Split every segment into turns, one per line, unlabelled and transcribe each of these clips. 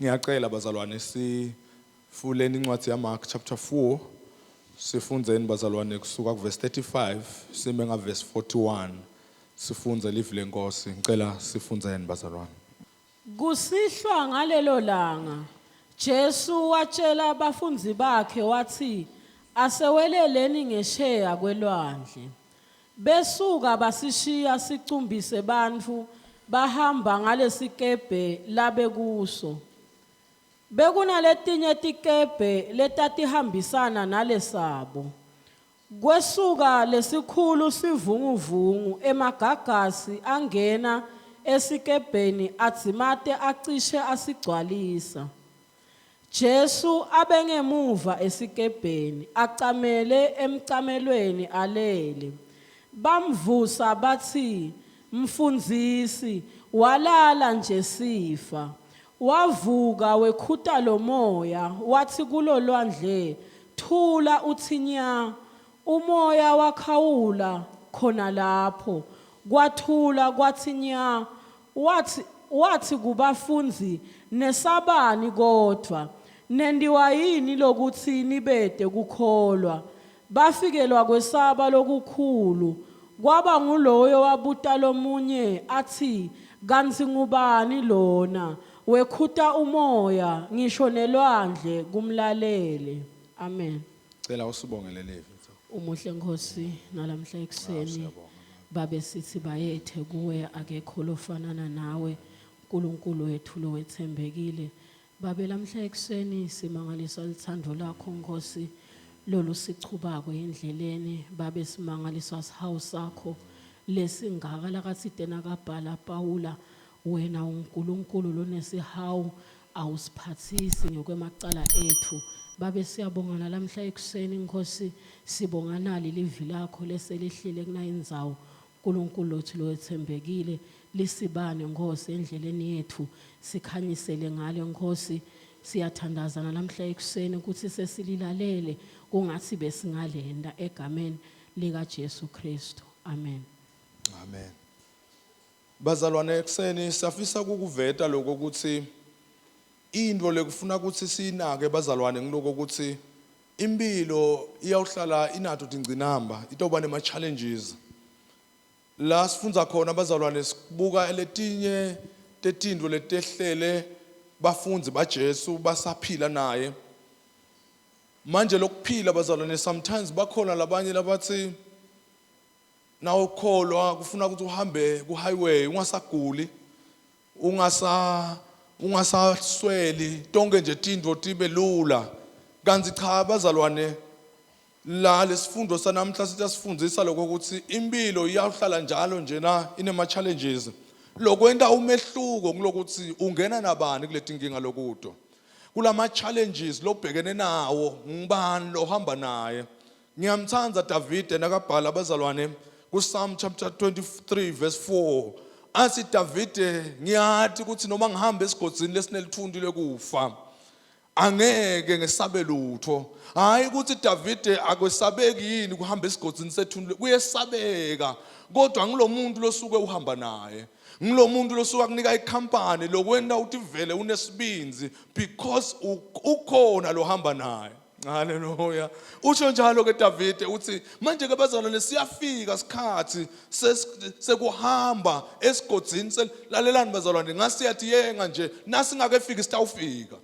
Ngiyacela bazalwane sifuleni incwadi yaMark chapter 4 sifundzeni bazalwane kusuka kuverse 35 sime ngaverse 41 sifunze live lenkosi ngicela sifundzeni bazalwane.
Kusihlwa ngalelo langa Jesu watshela abafundi bakhe wathi aseweleleni ngesheya kwelwandle besuka basishiya sicumbise bantfu bahamba ngalesikebhe labe kuso bekunaletinye tikebhe letatihambisana nalesabo kwesuka lesikhulu sivunguvungu emagagasi angena esikebheni adzimate acishe asigcwalisa Jesu abengemuva esikebheni acamele emcamelweni alele bamvusa bathi mfundisi walala nje sifa wavuka wekhuta lomoya wathi kulolwandle thula uthinya umoya wakhawula khona lapho kwathula kwathinya wathi kubafundi nesabani kodwa nendiwa yini lokuthi nibede kukholwa bafikelwa kwesaba lokukhulu kwaba nguloyo wabuta lomunye athi kanti ngubani lona wekhuta umoya ngisho nelwandle kumlalele amen.
Cela usibongele Levi.
Umuhle Nkosi nalamhla ekseni babe sithi bayethe kuwe akekho lofanana nawe uNkulunkulu wethu lo wethembekile babe lamhla ekseni simangaliswa lithando lakho Nkosi lolu sichubako endleleni babe simangaliswa sihawu sakho lesingaka lakatside nakabhala Paula wena uNkulunkulu lonesihawu awusiphathisi ngokwemacala ethu babe siyabonga lamhla ekseni Nkosi sibonga nali livi lakho leselihlile kunayindzawo uNkulunkulu wethu lo wethembekile lisibane Nkosi endleleni yethu sikhanyisele ngale Nkosi siyathandazana lamhla ekseni ukuthi sesililalele kungathi besingalenda egameni lika Jesu Kristu amen.
Amen. Bazalwane ekseni safisa ukuveta lokho ukuthi into lekufuna ukuthi sinake bazalwane ngiloko ukuthi impilo iyawuhlala inato tingcinamba itoba nema challenges la sifunza khona bazalwane sibuka letinye tetindlo letehlele bafunzi baJesu basaphila naye manje lokuphila bazalwane sometimes bakhona labanye labathi nawo kholwa kufuna ukuthi uhambe ku highway ungasaguli ungasasweli tonke nje tindvo tibe lula kanti cha bazalwane la lesifundo sanamhla siyasifundisa lokho ukuthi impilo iyawuhlala njalo njena inema challenges lokwenta umehluko kulokuthi ungena nabani kuleti nkinga lokuto kulama challenges lobhekene nawo ngibani lohamba naye ngiyamthanza David nakabhala abazalwane ku Psalm chapter 23 verse 4 athi David ngiyathi ukuthi noma ngihamba esigodini lesinelithundi lekufa angeke ngesabe lutho hayi ukuthi David akwesabeki yini kuhamba esigodini sethundi kuyesabeka kodwa ngilomuntu losuke uhamba naye ngilomuntu losuka kunika ikhampani lokwenda uthi vele unesibinzi because ukhona lohamba naye. Haleluya. Usho njalo ke David uthi manje ke bazalwane siyafika isikhathi sekuhamba esigodini lalelani bazalwane ngasiyathi yenga nje nasingakefika sitawufika.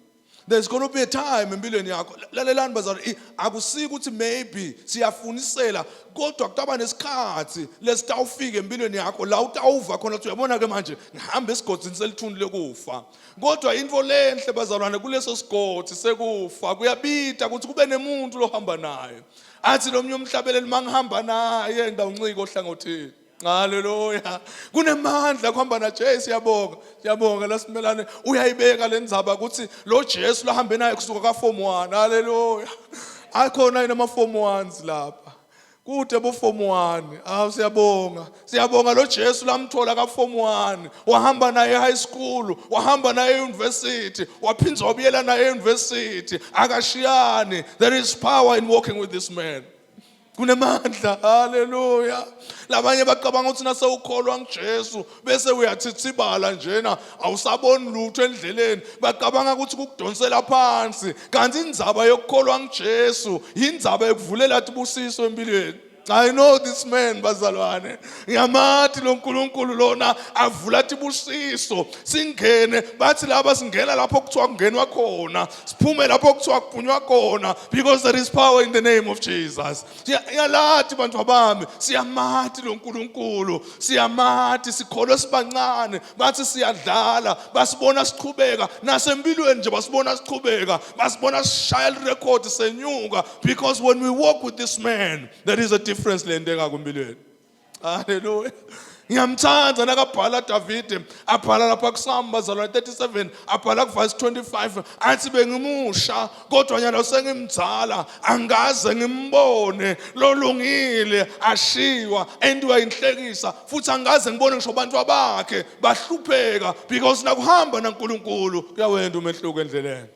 There's going to be a time empilweni yakho lalelani bazalwane akusiki ukuthi maybe siyafunisela kodwa kutaba nesikhathi lesitawufika empilweni yakho la utawuva khona ukuthi uyabona ke manje ngihamba esigodini selithundi lekufa kodwa into lenhle bazalwane kuleso sigodi sekufa kuyabita ukuthi kube nemuntu lohamba naye athi lo umhlabeleli mangihamba naye ngidawuncika ohlangothini. Haleluya. Kunemandla kuhamba na Jesu siyabonga lasimelane uyayibeka lendzaba ukuthi lo Jesu lahambe naye kusuka ka form 1. Haleluya. Akhona ina ama form 1s lapha. Kude bo form 1. Siyabonga lo Jesu lamthola ka form 1 wahamba naye high school wahamba naye university waphinza wabuyela naye university akashiyani. There is power in walking with this man. kunemandla. Haleluya. Labanye bacabanga ukuthi nasewukholwa ngeJesu bese uyathithibala njena awusaboni lutho endleleni, bacabanga ukuthi kukudonsela phansi. Kanti indzaba yokukholwa ngeJesu indzaba yokuvulela ubusiso empilweni. I know this man bazalwane. Ngiyamathi lo nkulunkulu lona avula tibusiso. Singene bathi laba singena lapho kuthiwa kungenwa khona. Siphume lapho kuthiwa kuphunywa khona because there is power in the name of Jesus. Yalathi bantu bami, siyamathi lo nkulunkulu. Siyamathi sikholwe sibancane. Bathi siyadlala, basibona siqhubeka. Nasempilweni nje basibona siqhubeka. Basibona sishaya record senyuka because when we walk with this man there is a difference lendeka kumpilweni. Haleluya. Ngiyamthanda nakabhala David, abhala lapha kuSalm bazalwane 37, abhala kuverse 25, athi bengimusha kodwa nyalo sengimdzala, angaze ngimbone lolungile ashiwa endiwa inhlekisa, futhi angaze ngibone ngisho abantu abakhe bahlupheka because nakuhamba naNkulunkulu kuyawenda umehluko endleleni.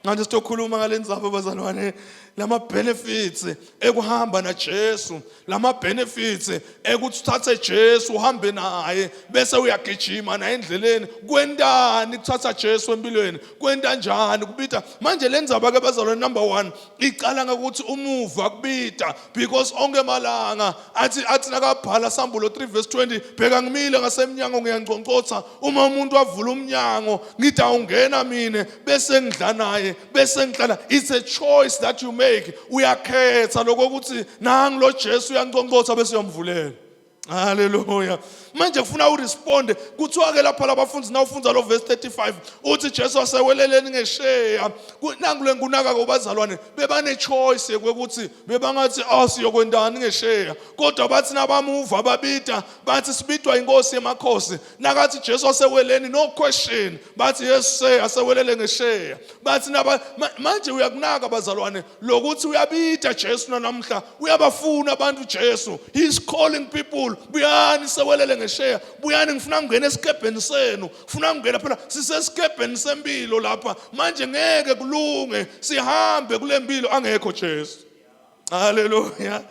Manje sitokhuluma ngalendzaba bazalwane, lama benefits ekuhamba naJesu, lama benefits ekuthatha Jesu uhambe naye bese uyagijima na endleleni. Kwendani kuthatha Jesu empilweni? Kwenda njani kubita? Manje lendzaba ke bazalwane, number 1 iqala ngokuthi umuva kubita because onke malanga athi nakabhala Sambulo 3 verse 20, bheka ngimile ngasemnyango ngiyangconcotha, uma umuntu avula umnyango ngithi awungena mine bese ngidla naye bese ngihlala. It's a choice that you make. Uyakhetha lokho ukuthi nangi lo Jesu uyangconcotha bese uyamvulela. Haleluya. Manje kufuna uresponde. Kuthiwa ke lapha labafundi na ufunza lo verse 35 uthi Jesu waseweleleni ngesheya. Nangu lenkunaka kubazalwane bebane choice ukuthi bebangathi siyokwendani ngesheya, kodwa bathi nabamuva ababita bathi sibitwa inkosi yemakhosi. Nakathi Jesu waseweleni no question, bathi yes asewelele ngesheya. Bathi manje uyakunaka bazalwane lokuthi uyabita Jesu namhla, uyabafuna abantu Jesu. He is calling people, buyani sewelele ngesheya, buyani ngifuna ngene esikebheni senu, ngifuna ngena phela sisesikebheni sempilo lapha. Manje ngeke kulunge sihambe kule mpilo angekho Jesu. Haleluya.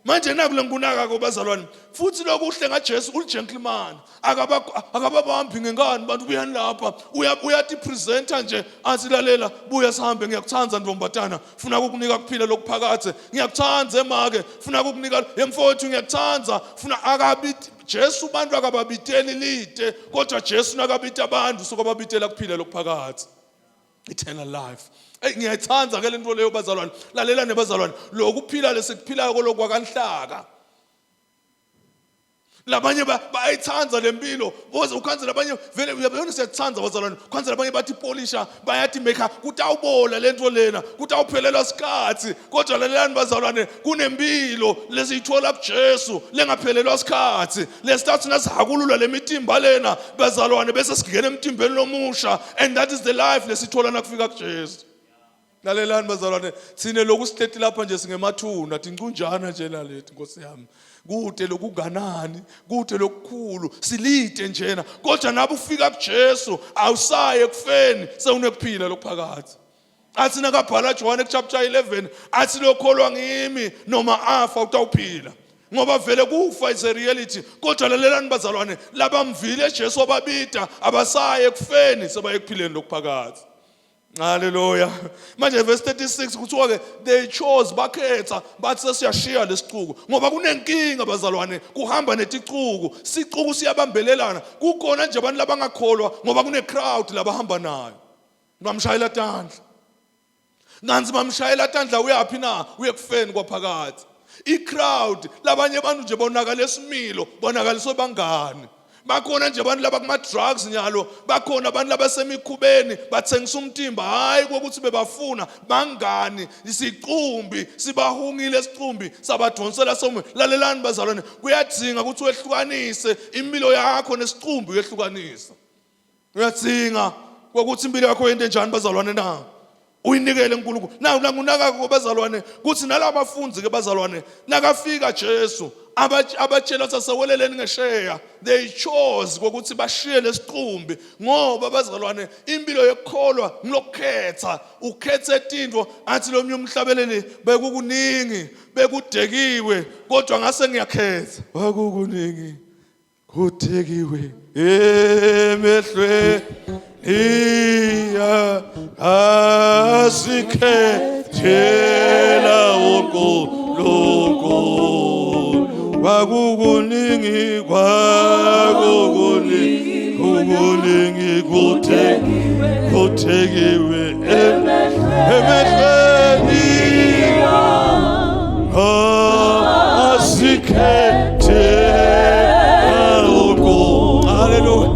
Manje nakule nkunaka kubazalwane, futhi lokuhle ngaJesu ul-gentleman, akababambi ngengani bantu buyani lapha, uyati presenter nje athi lalela buya sihambe, ngiyakuthanza ntombatana, funa ukukunika kuphila lokuphakathe, ngiyakuthanza emake, funa ukukunika emfowethu, ngiyakuthanza, funa akabithi Jesu bantu akababiteli lide, kodwa Jesu nakabita abantu sokubabitela kuphila lokuphakathe, eternal life. Ngiyayithanda ke lento leyo bazalwane, lalela nebazalwane, lokuphila lesikuphilayo kolokwakanhlaka. Labanye bayayithanda lempilo, ukhanze labanye vele uyabona siyathanza bazalwane, ukhanze labanye bathi polisha, bayathi meka kutawubola lento lena, kutawuphelela isikhathi, kodwa lalelani bazalwane, kunempilo lesiyithola kuJesu lengaphelelwa isikhathi, lesithathu nasihakulula lemitimba lena bazalwane bese singena emtimbeni lomusha, and that is the life lesithola nakufika kuJesu. Lalelani bazalwane, sine lokusihleti lapha nje singemathuna, tinkunjana nje nalethi Nkosi yami. Kude lokuganani, kude lokukhulu, silide njena, kodwa nabe ufika kuJesu awusaye kufeni, sewunekuphila lokuphakathi. Athi nakabhala John chapter 11, athi lokholwa ngimi noma afa utawuphila. Ngoba vele kufa is a reality, kodwa lalelani bazalwane, labamvile Jesu ababita abasaye kufeni sebaye kuphileni lokuphakathi. Hallelujah. Manje verse 36 kuthiwa ke they chose bakhetha bathi sesiyashiya lesixuku ngoba kunenkinga bazalwane, kuhamba neticuku, sicuku siyabambelelana, kukhona nje abantu labangakholwa ngoba kune crowd labahamba nayo, bamshayela tandla. Nanzi bamshayela tandla uyapi na, uye kufeni kwaphakathi. I crowd labanye abantu nje bonakala esimilo, bonakala sobangani. Bakhona nje abantu laba kuma drugs nyalo, bakhona abantu labasemikhubeni bathengisa umtimba, hayi ukuthi bebafuna bangani, isiqumbi sibahungile isiqumbi sabadonsela somo. Lalelani bazalwane, kuyadzinga ukuthi wehlukanise impilo yakho nesiqumbi, uyehlukanisa. Uyadzinga ukuthi impilo yakho yente njani bazalwane na. uyinikele uNkulunkulu. Nawu ngunaka bazalwane kuthi nalabafundi ke bazalwane nakafika Jesu abatshela saseweleleni ngesheya, they chose ukuthi bashiye lesiqumbi ngoba bazalwane impilo yekholwa ngilokhetha, ukhethe intindvo athi lo mnye umhlabeleli bekukuningi bekudekiwe kodwa ngase ngiyakhetha bekukuningi kudekiwe emehlwe iya asikhethela uNkulunkulu kwakukuningi kukuningi kuthekiwe emehlweni asikhethela uNkulunkulu. Hallelujah.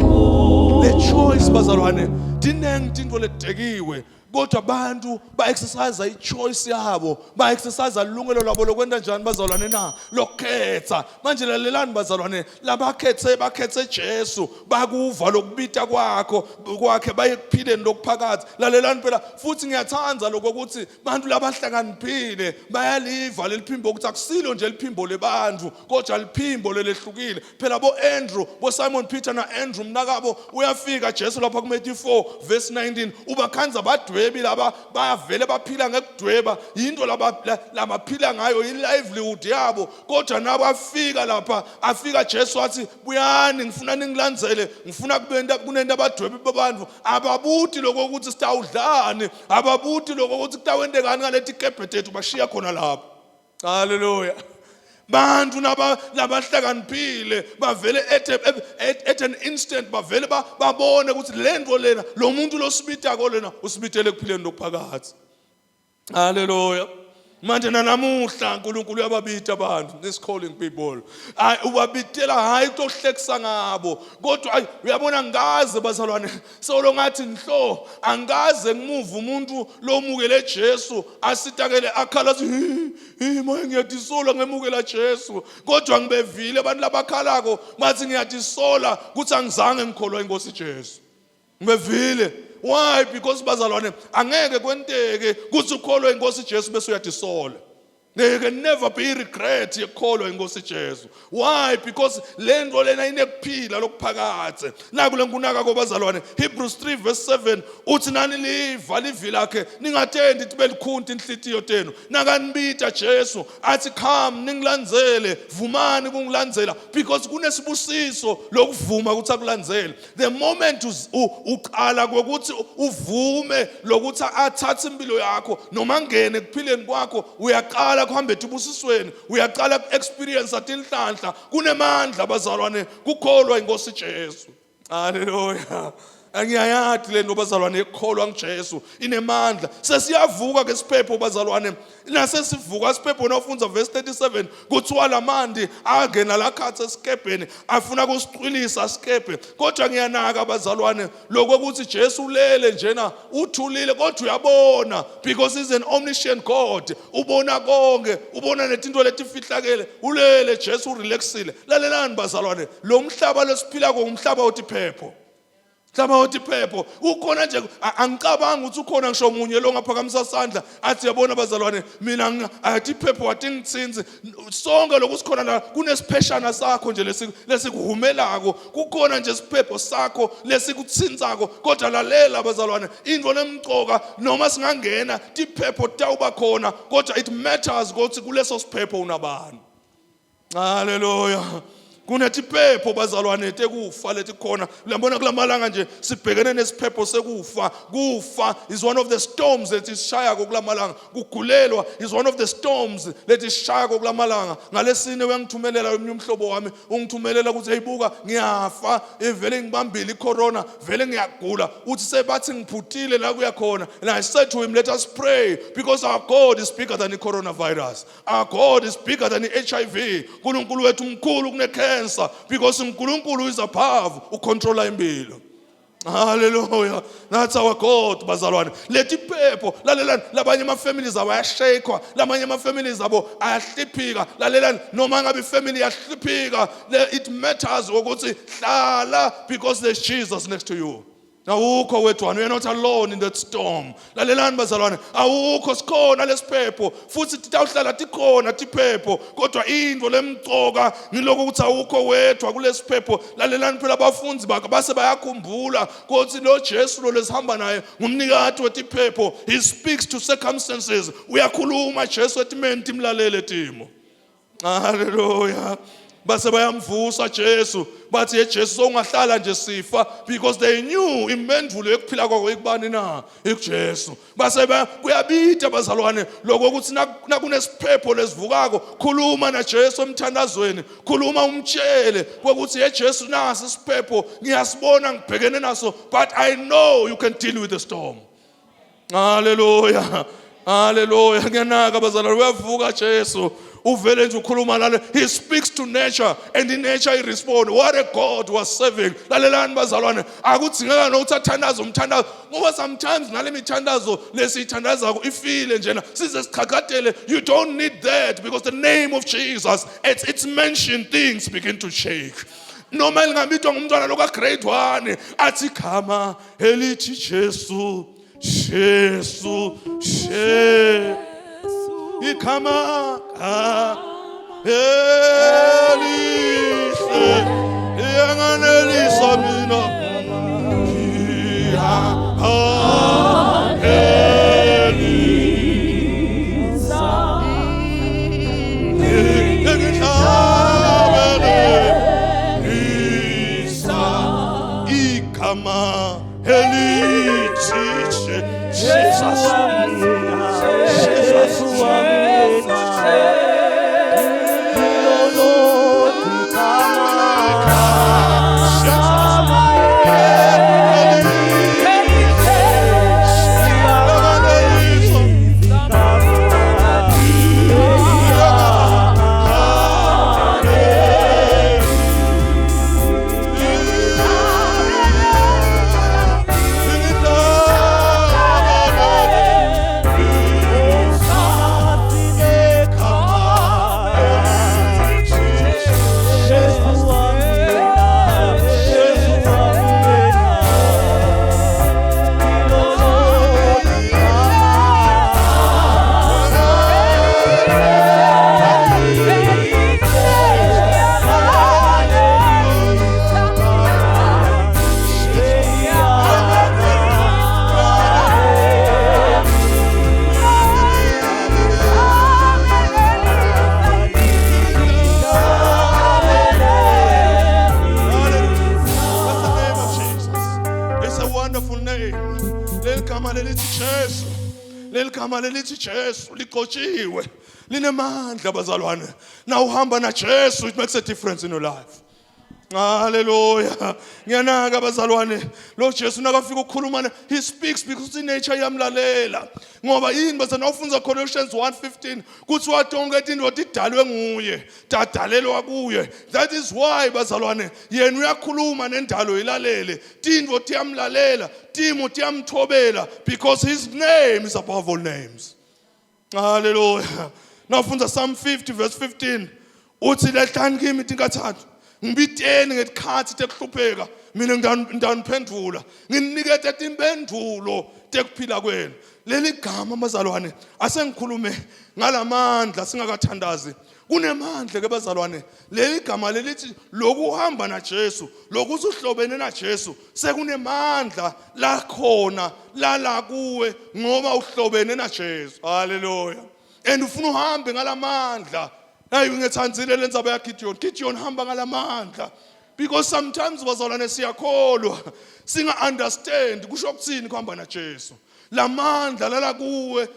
The choice bazalwane dineng tintfo ledekiwe kodwa abantu ba-exercise i-choice yabo, ba-exercise ilungelo lwabo lokwenta njani bazalwane na lokhetha. Manje lalelani bazalwane bakhethe Jesu bakuva lokubita kwakhe baye kuphileni lokuphakathi. Lalelani phela futhi ngiyathanda lokho ukuthi bantu labahlakaniphile bayaliva leliphimbo ukuthi akusilo nje liphimbo lebantu kodwa liphimbo lelehlukile. Phela bo-Andrew, bo-Simon Peter na-Andrew mnakabo uyafika Jesu lapha ku-Matthew 4 verse 19 ubakhanza badwebi laba bayavele baphila ngekudweba, yinto labaphila ngayo i-livelihood yabo. Kodwa nabo afika Jesu athi buyani ngifuna ningilandzele, ngifuna kunento abadwebi babantu ababuti lokho ukuthi sitawudlani, ababuti lokho ukuthi kutawendekani ngaleti kebhethethu bashiya khona lapho. Hallelujah. Bantu labahlakaniphile bavele at an instant bavele babone ukuthi lento lena lo muntu losibitako lena usibitele kuphileni lokuphakathi. Hallelujah. Manje nanamuhla uNkulunkulu uyababita abantu, this calling people. Ubabitela hayi ukuhlekisa ngabo. Kodwa uyabona ngaze bazalwane solo ngathi nhlo angaze ngimuva umuntu lomukele Jesu asitakele akhala moya ngiyadisola ngemukela Jesu. Kodwa ngibevile abantu labakhalako bathi ngiyadisola kuthi angizange ngikholwa inkosi Jesu. Ngibevile. Why? Because bazalwane angeke kwenteke kuthi ukholwe inkosi Jesu bese uyadisola. There can never be regret yekholwa inkosi Jesu. Why? Because lento lena inekuphila lokuphakathe. Naku lenkunaka kobazalwane Hebrews 3 verse 7 uthi nani liva livi lakhe ningatendi tibe likhunti inhlitiyo tenu. Nakanibita Jesu athi come ningilandzele, vumani kungilandzela because kunesibusiso lokuvuma ukuthi akulandzele. The moment uqala kokuthi uvume lokuthi athathe impilo yakho noma ngene kuphileni kwakho uyaqala kuhambe tubusisweni, uyaqala experience atinhlanhla kunemandla bazalwane kukholwa inkosi Jesu. Hallelujah. Angiyayathi le nto bazalwane ekholwa ngeJesu inemandla. Sesiyavuka ke siphepho bazalwane. Nasesivuka siphepho nofunza verse 37 kuthiwa lamandi angena lakhathe esikebheni afuna kusicwilisa sikebhe. Kodwa ngiyanaka bazalwane lokuthi Jesu ulele njena uthulile kodwa uyabona because he's an omniscient God. Ubona konke, ubona nezinto letifihlakele. Ulele Jesu relaxile. Lalelani bazalwane lo mhlaba lesiphila ko umhlaba othi phepho. Hlaba othi phepho ukhona nje angicabanga ukuthi ukhona ngisho umunye lo ngaphakamisa isandla athi yabona bazalwane mina athi phepho wathi ngitsinzi sonke lokusikhona la kunesipheshana sakho nje lesikuhumelako kukhona nje isiphepho sakho lesikutsinzako. Kodwa lalela bazalwane indvo lemcoka noma singangena tiphepho tawuba khona kodwa it matters ukuthi kuleso siphepho unabani. Hallelujah. Kunetiphepho bazalwane tekufa letikhona. Uyabona kulamalanga nje sibhekene nesiphepho sekufa. Kufa is one of the storms that is shaya kulamalanga. Kugulelwa is one of the storms that is shaya kulamalanga. Ngalesine uyangithumelela umnye umhlobo wami ungithumelela ukuthi eyibuka ngiyafa evele ngibambile icorona vele ngiyagula uthi sebathi ngiphutile la kuyakhona. And I said to him, let us pray because our God is bigger than the coronavirus. Our God is bigger than the HIV. uNkulunkulu wethu mkhulu kunekhe because uNkulunkulu is above ukontrola impilo. Hallelujah. That's our God bazalwane. Lethi phepho lalelani labanye ama families abo ayashekwa, labanye ama families abo ayahliphika. Lalelani noma ngabe family yahliphika it matters ukuthi hlala because there's Jesus next to you. Awukho wedwana, you're not alone in that storm. Lalelani bazalwane, awukho sikhona lesiphepho futhi titawuhlala tikhona tiphepho kodwa into lemcoka ngiloko ukuthi awukho wedwa kulesiphepho. Lalelani phela abafundi bakhe base bayakhumbula ukuthi lo Jesu lo lesihamba naye ngumnikati wetiphepho. He speaks to circumstances. Uyakhuluma Jesu etimeni timlalele timo. Hallelujah. Base bayamvusa Jesu bathi yeJesu ungahlala nje sifa because they knew impendulo yokuphila kwakho ikubani na ikuJesu. Base kuyabita bazalwane lokho ukuthi nakunesiphepho lesivukako khuluma na Jesu emthandazweni, khuluma umtshele ukuthi yeJesu nasi isiphepho ngiyasibona ngibhekene naso but I know you can deal with the storm. Hallelujah. Hallelujah. Ngiyanaka bazalwane uyavuka Jesu. Uvele nje ukhuluma lale. He speaks to nature and in nature he responds. What a God was serving. Lalelani bazalwane akudzingeka nokuthi athandaze umthandazo ngoba sometimes nale mithandazo lesithandazako ifile njena size sichakatele. You don't need that because the name of Jesus it's mentioned things begin to shake. Noma lingabitwa ngumntwana loka grade 1 athi khama elithi Jesu Jesu Jesu ikama elise yanganelisa mina ikama elise Jesus. Leligama lelithi Jesu liqotshiwe linemandla bazalwane. Now uhamba na Jesu, it makes a difference in your life. Hallelujah. Ngiyanaka bazalwane lo Jesu nakafika ukukhuluma he speaks because in nature yamlalela. Ngoba yini bazana ufunza Colossians 1:15 kuthi watonke into idalwe nguye dadalelwa kuye. That is why bazalwane yena uyakhuluma nendalo ilalele tinto tiyamlalela timo tiyamthobela because his name is above all names. Hallelujah. Now ufunza Psalm 50 verse 15 uthi lehlani kimi tinkathathu ngibiteni ngesikhathi tekuhlupheka mina ngidaniphendula nginikete impendulo tekuphila kwenu. Leli gama bazalwane asengikhulume ngalamandla singakathandazi kunemandla ke bazalwane. Leli gama lelithi lokuhamba na Jesu lokuthi uhlobene na Jesu sekunemandla la khona la kuwe ngoba uhlobene na Jesu. Hallelujah. And ufuna uhambe ngalamandla. Hayi ngithandzile lenzaba ya Gideon hamba ngalamandla because sometimes bazalwane siyakholwa singa understand kusho ukuthini kuhamba na Jesu. Lamandla lala kuwe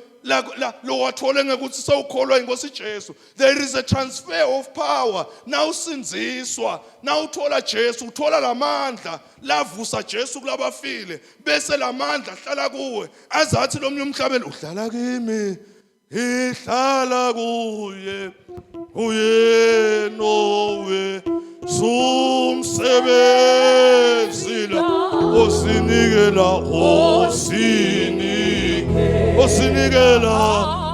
lo wathole ngekuthi sewukholwa inkosi Jesu. There is a transfer of power. Now usinziswa, now uthola Jesu, uthola lamandla lavusa Jesu kulabafile bese lamandla hlala kuwe azathi lo munye umhlabeni uhlala kimi ihlala kuye uye nowe sumsebenzile osinikela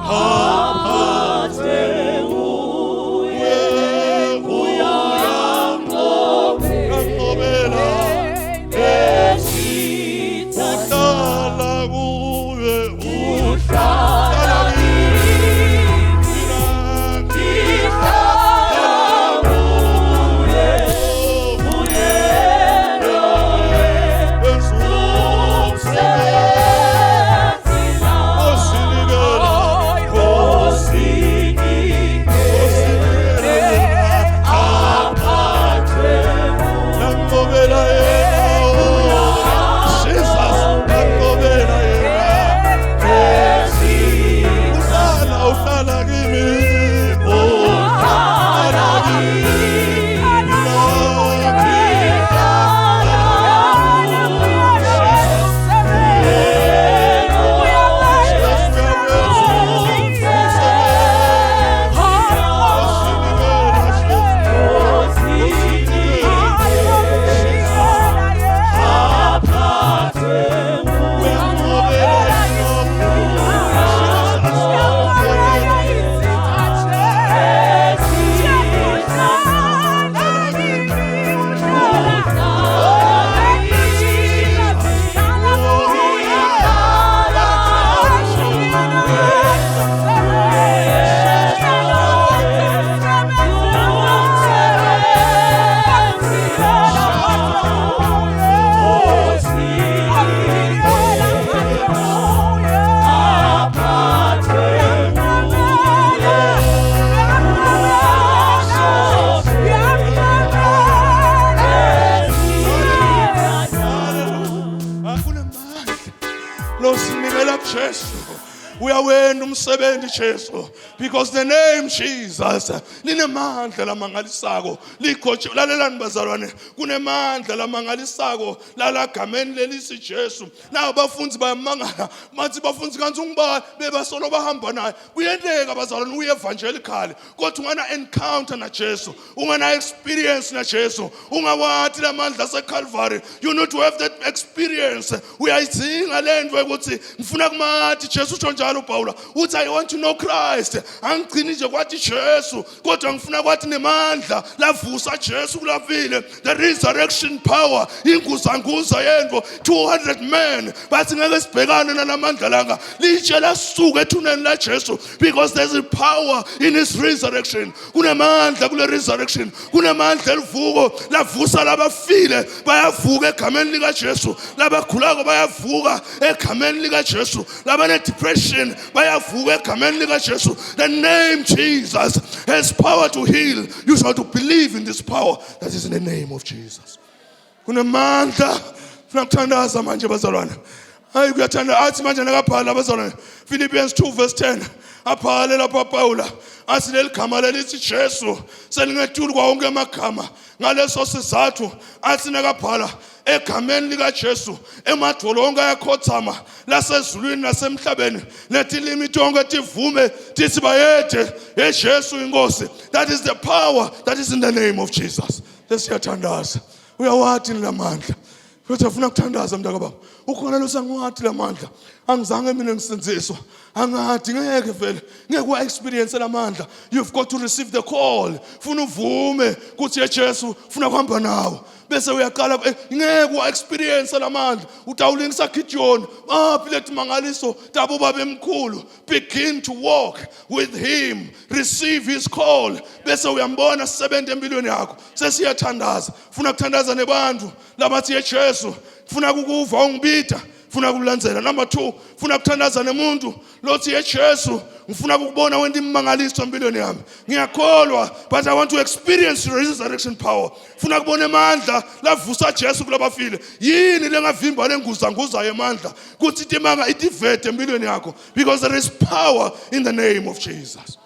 aphathe uye uyamnqobela Jesu. Uyawenda umsebenzi Jesu, because the name Jesus linemandla lamangalisako. Likhotshe lalelani bazalwane, kunemandla lamangalisako lala gameni lelisi Jesu. Na abafundi bayamangala, bathi bafundi kanti ungibani bebasolo bahamba naye. Kuyenteka bazalwane uye evangelical, kodwa ungana encounter na Jesu, ungana experience na Jesu, ungawathi lamandla seCalvary. You need to have that experience. Uyayidinga lento ukuthi ngifuna kumathi Jesu uthonjalo Paula uthi I want to know Christ. Angigcini nje kwathi Jesu, kodwa ngifuna kwathi nemandla lavusa Jesu kulafile. The resurrection power inguzanguza yento 200 men bathi ngeke sibhekane nalamandla langa litshela suka ethuneni la Jesu, because there's a power in his resurrection. Kunemandla kule resurrection, kunemandla elivuko lavusa labafile bayavuka egameni lika Jesu, labakhulako bayavuka egameni lika Jesu, labane depression bayavuka egameni lika Jesu. The name Jesus has power to heal. You shall to believe in this power that is in the name of Jesus. Kunemandla nakuthandaza manje bazalwane. Hayi kuyathanda athi manje nakabhala bazalwane. Philippians 2 verse 10. Abhale lapha Paula athi leligama lelithi Jesu selingethuli kwa wonke amagama. Ngaleso sizathu athi nakabhala egameni lika Jesu emadolo onke ayakhothama lasezulwini nasemhlabeni lethi limiti onke tivume tithi bayethe eJesu inkosi. That is the power that is in the name of Jesus. Lesiyathandaza uyawathi lamandla futhi afuna ukuthandaza mntakababa. Ukhona lo sangiwathi lamandla angizange mina ngisinziswa, angathi ngeke vele ngeke wa experience lamandla. You've got to receive the call. Funa uvume kuthi eJesu funa kuhamba nawo bese uyaqala ngeke wa experience lamandla. Utawulingisa Gideon lethi mangaliso tabo babemkhulu. Begin to walk with him, receive his call bese uyambona sebenze empilweni yakho. Sesiyathandaza, funa ukuthandaza nebantu labathi eJesu funa ukuva ungibida, funa ukulandzela. Number 2, funa ukuthandaza nemuntu lothi eJesu ngifuna ukubona wena imangaliso empilweni yami. Ngiyakholwa but I want to experience the resurrection power. Funa kubona amandla lavusa Jesu kulabafile. Yini lengavimba lenguzanguza yemandla kuthi timanga itivete empilweni yakho, because there is power in the name of Jesus.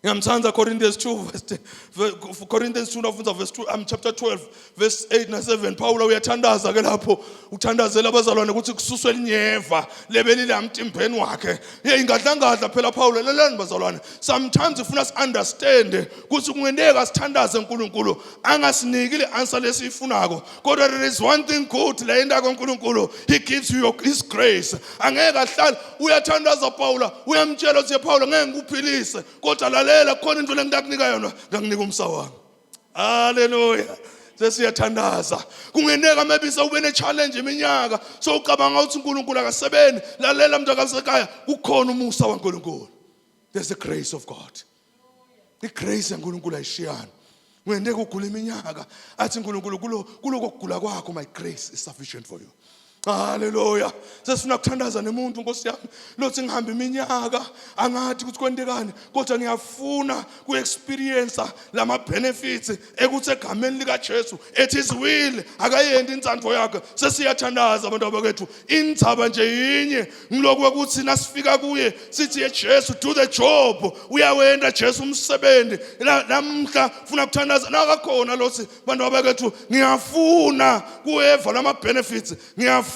Ngiyamthanda Corinthians 2 verse 2 chapter 12 verse 8 na 7. Paula uyathandaza ke lapho uthandazela abazalwane ukuthi kususwe elinyeva lebelile amtimbeni wakhe. Ingadlangadla phela Paula lelani bazalwane. Sometimes ufuna us understand ukuthi kungeneka sithandaze uNkulunkulu angasiniki le answer lesifunako, kodwa there is one thing good la endako uNkulunkulu, he gives you his grace. Angeke ahlala uyathandaza Paula uyamtshela ukuthi Paula ngeke ngikuphilise kodwa lalela khona into lengakunika yona ngakunika umsawami. Hallelujah. Sesiyathandaza. Kungeneka maybe sewube ne challenge iminyaka so ucabanga ukuthi uNkulunkulu akasebenzi. Lalela mntakasekhaya kukhona umusa waNkulunkulu. There's the grace of God. The grace yaNkulunkulu ayishiyana. Kungeneka ugula iminyaka athi uNkulunkulu kulokugula kwakho my grace is sufficient for you. Hallelujah. Sesifuna ukuthandaza nemuntu Nkosi yami lothi ngihamba iminyaka angathi ukuthi kwendekani, kodwa ngiyafuna ku-experience lama benefits ekuthi egameni lika Jesu it is will akayendi intsandvo yakhe. Sesiyathandaza abantu abakethu indzaba nje yinye ngilokho ukuthi nasifika kuye sithi eJesu do the job. Uyawenda Jesu umsebenzi. Namhla funa ukuthandaza nakakhona lothi abantu abakethu ngiyafuna kueva lama benefits. Ngiyafuna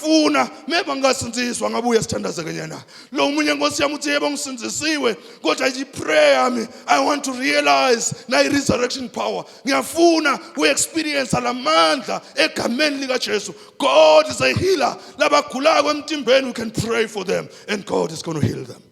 maybe ngasinziswa ngabuya sithandaze kenyana. Lo umunye Nkosi yami uthi yebo ngisinzisiwe kodwa I pray yami I want to realize na resurrection power. Ngiyafuna ku-experience lamandla egameni lika Jesu. God is a healer. Labagulako emtimbeni we can pray for them and God is going to heal them.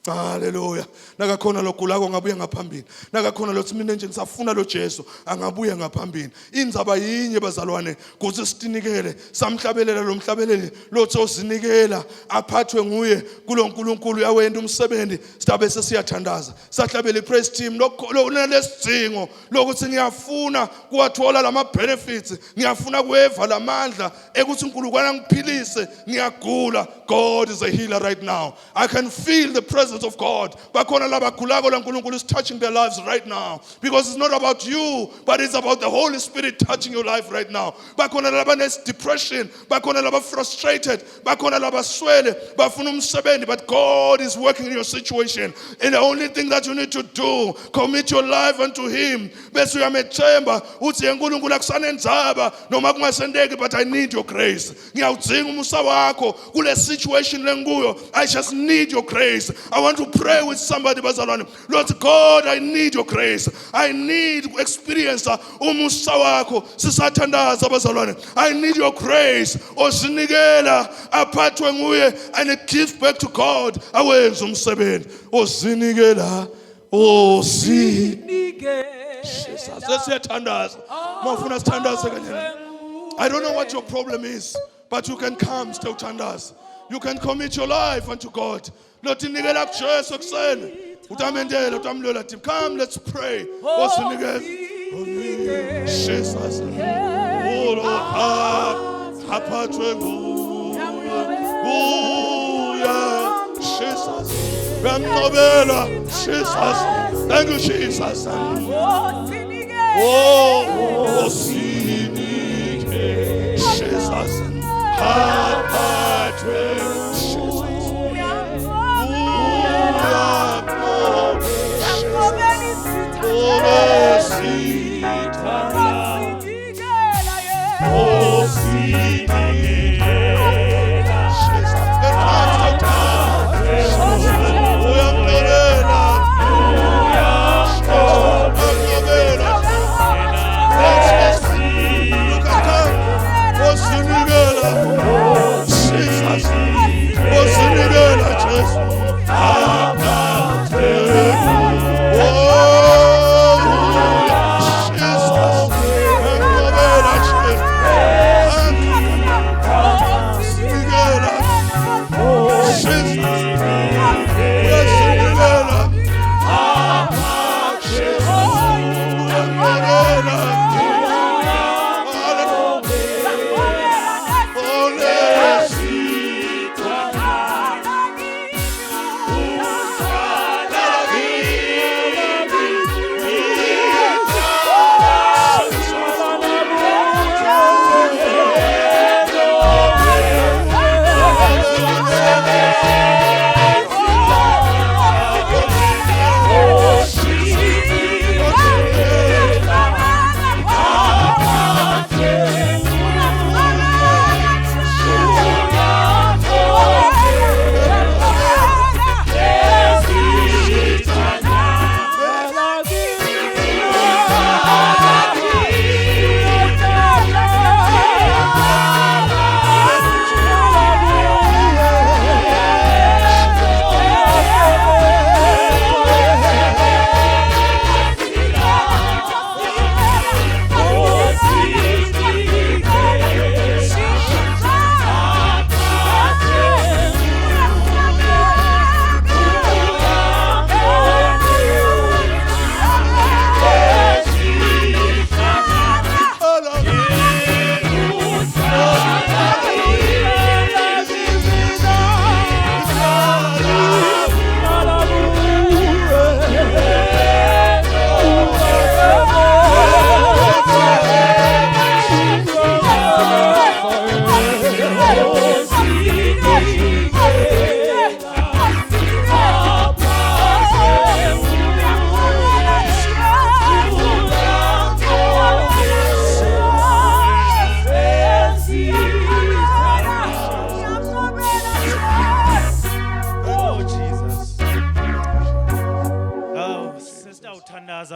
Hallelujah. Nakakhona logulako ngabuya ngaphambili. Nakakhona lothi mina nje ngisafuna lo Jesu angabuya ngaphambili. Indzaba yinye bazalwane kuthi sitinikele samhlabelela lo mhlabeleli lothi osinikela aphathwe nguye kulo uNkulunkulu uyawenda umsebenzi. Sidabe sesiyathandaza. Sahlabele praise team lo lesidingo lokuthi ngiyafuna kuwathola lama benefits. Ngiyafuna kueva lamandla ekuthi uNkulunkulu angiphilise ngiyagula. God is a healer right now. I can feel the presence presence of God. Bakhona laba gulako la uNkulunkulu is touching their lives right now. Because it's not about you, but it's about the Holy Spirit touching your life right now. Bakhona laba depression, bakhona laba frustrated, bakhona laba swele, bafuna umsebenzi, but God is working in your situation. And the only thing that you need to do, commit your life unto Him. Bese uyamethemba uthi uNkulunkulu akusanenzaba noma kungasendeki, but I need your grace. Ngiyawudzinga umusa wakho kule situation lenguyo. I just need your grace. I want to pray with somebody bazalwane. Lord God, I need your grace. I need experience umusa wakho. Sisathandaza bazalwane. I need your grace. Ozinikela aphathwe nguye and give back to God. Awenza umsebenzi. Ozinikela. Jesus. Let's say thandaza. Mawufuna sithandaze kanye. I don't know what your problem is, but you can come still thandaza. You can commit your life unto God. Lord, inikela kuJesu kuseni. Utamendela, utamlola team. Come, let's pray. Osinikela. Jesus. Oh Lord, aphathwe nguye. Jesus. Ramnobela. Jesus. Thank you, Jesus. Oh, Osinike. Jesus. Aphathwe.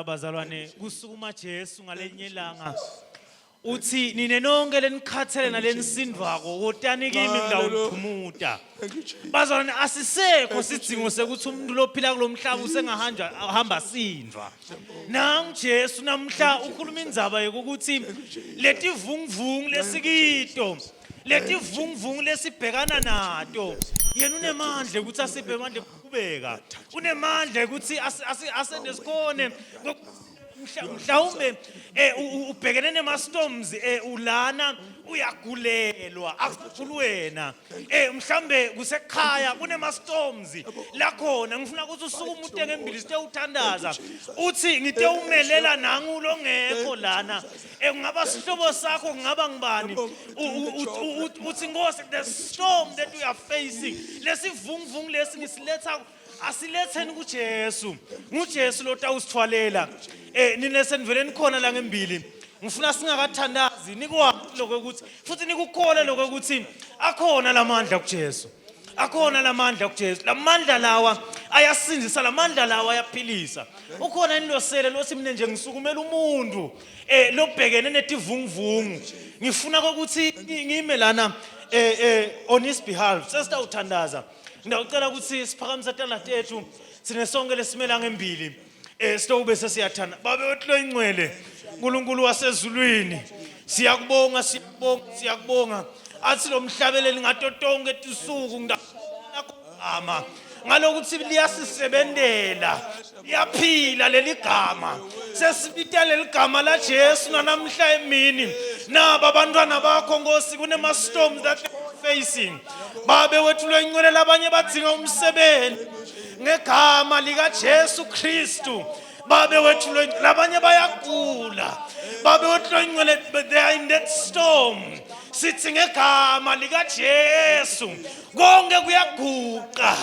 Bazalwane kusukuma Jesu ngalenye ilanga uthi nine nonke lenikhathele nalenisindwako wotani kimi ngidawuthumuta. Bazalwane asisekho sidingo sekuthi umuntu lophila kulomhlaba usengahamba sindwa. Nangu Jesu namhla ukhuluma indzaba yokuthi leti vunguvungu lesikito, leti vunguvungu lesibhekana nato, yena unemandla ukuthi asiphe manje kubeka, unemandla ukuthi asende sikhone mhlawumbe ubhekene nema-storms ulana uyagulelwa akukhulu wena mhlawumbe kusekhaya kunema-storms la khona ngifuna ukuthi usuke umuntu ngembili sithe uthandaza uthi ngite umelela nangu longekho lana kungaba sihlobo sakho kungaba ngibani uthi Nkosi the storm that we are facing lesivunguvungu lesi ngisiletha asiletheni kuJesu nguJesu lo tawusithwalela nine senivele nikhona la ngembili ngifuna singakathandazi nikwazi lokho ukuthi futhi nikukhole lokho ukuthi akhona lamandla kuJesu akhona lamandla kuJesu lamandla lawa ayasindisa lamandla lawa ayaphilisa ukhona inilosele lothi mina nje ngisukumela umuntu lobhekene netivunguvungu ngifuna ukuthi ngime lana on his behalf sesitawuthandaza ngiyacela ukuthi siphakamise talent ethu sine sonke lesimela ngembili sitowube sesiyathanda babe wethu loyingcwele uNkulunkulu wasezulwini siyakubonga athi lo mhlabeleli ngato tonke tisuku ngidama ngalokuthi liyasisebenzela liyaphila leli gama sesibita leli gama la Jesu namhla emini naba abantwana bakho Nkosi kunema storms that facing babe wethu loyingcwele labanye badzinga umsebenzi ngegama lika Jesu Kristu babe wethu labanye bayagula babe wethu loyingcwele they are in that storm sithi ngegama lika Jesu konke kuyaguqa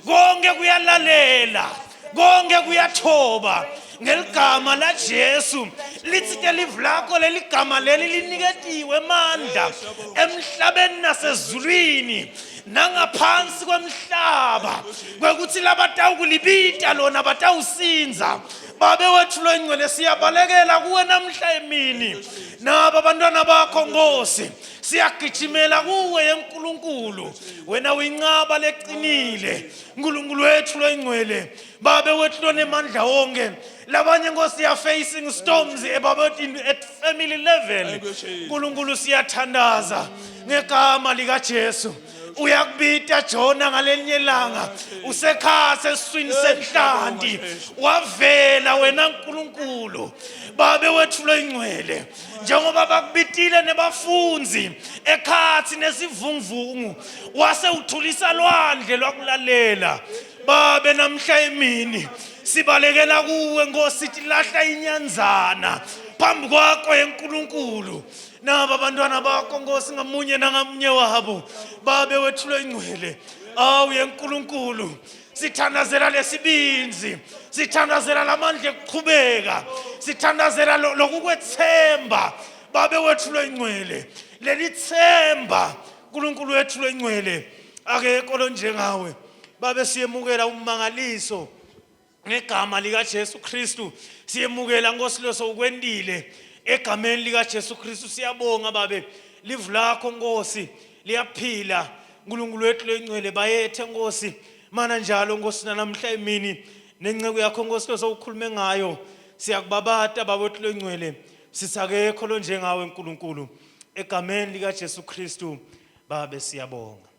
konke kuyalalela konke kuyathoba ngeligama la Jesu lithi ke live lakho leli gama leli liniketiwe amandla emhlabeni nasezulwini nangaphansi kwemhlaba kwekuthi labatawukulibita lona batawusinza babe wethu loyingcwele siyabalekela kuwe namhla emini naba abantwana bakho Nkosi siyagijimela kuwe yeNkulunkulu wena uyincaba leqinile uNkulunkulu wethu loyingcwele babe wethu lonemandla wonke labanye Nkosi ya facing storms at family level uNkulunkulu siyathandaza ngegama lika Jesu uyakubita Jona ngalelinye ilanga usekhasa esiswini senhlanti wavela wena uNkulunkulu babe wethu loyingcwele njengoba bakubitile nebafunzi ekhathi nesivunguvungu wase uthulisa lwandle lwakulalela babe namhla emini sibalekela kuwe Nkosi tilahla inyanzana phambi kwakho yeNkulunkulu naba abantwana bakho Nkosi ngamunye nangamunye wabo babe wethu loyingcwele awu yeNkulunkulu sithandazela lesibinzi sithandazela lamandla ekuqhubeka sithandazela lokukwethemba babe wethu loyingcwele leli themba uNkulunkulu wethu loyingcwele akekho lo njengawe babe siyemukela umangaliso ngegama lika Jesu Kristu siyemukela Nkosi loso ukwendile egameni lika Jesu Kristu siyabonga babe live lakho Nkosi liyaphila uNkulunkulu wethu loyingcwele bayethe Nkosi mana njalo Nkosi namhla emini nenceke yakho Nkosi loso ukhulume ngayo siyakubabata babethu loyingcwele sisakekho lo njengawe uNkulunkulu egameni lika Jesu Kristu babe siyabonga.